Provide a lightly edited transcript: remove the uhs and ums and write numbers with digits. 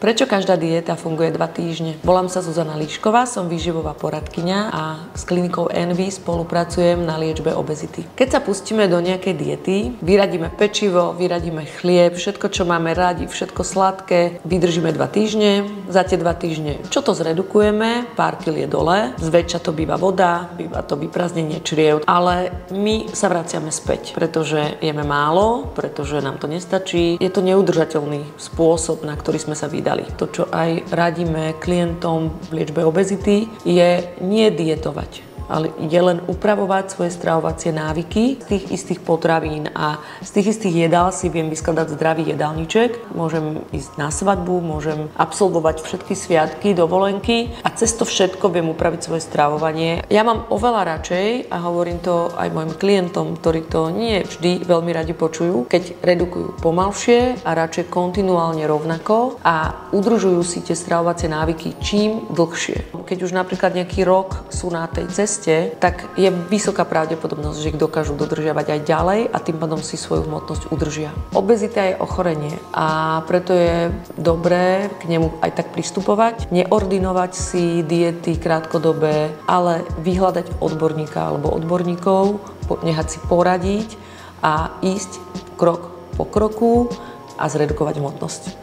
Prečo každá dieta funguje 2 týždne? Volám sa Zuzana Líšková, som výživová poradkyňa a s klinikou Envy spolupracujem na liečbe obezity. Keď sa pustíme do nejakej diety, vyradíme pečivo, vyradíme chlieb, všetko, čo máme radi, všetko sladké, vydržíme 2 týždne, za tie 2 týždne čo to zredukujeme, pár kil je dole, zväčša to býva voda, býva to vyprázdnenie čriev, ale my sa vraciame späť, pretože jeme málo, pretože nám to nestačí. Je to neudržateľný spôsob, na ktorý sme sa vydali. To, čo aj radíme klientom v liečbe obezity, je nie dietovať, ale je len upravovať svoje stravovacie návyky z tých istých potravín a z tých istých jedál si viem vyskladať zdravý jedálniček. Môžem ísť na svadbu, môžem absolvovať všetky sviatky, dovolenky a cez to všetko viem upraviť svoje stravovanie. Ja mám oveľa radšej, a hovorím to aj mojim klientom, ktorí to nie vždy veľmi radi počujú, keď redukujú pomalšie a radšej kontinuálne rovnako a udržujú si tie stravovacie návyky čím dlhšie. Keď už napríklad nejaký rok sú na tej ceste, tak je vysoká pravdepodobnosť, že ich dokážu dodržiavať aj ďalej a tým pádom si svoju hmotnosť udržia. Obezita je ochorenie a preto je dobré k nemu aj tak pristupovať, neordinovať si diety krátkodobé, ale vyhľadať odborníka alebo odborníkov, nechať si poradiť a ísť krok po kroku a zredukovať hmotnosť.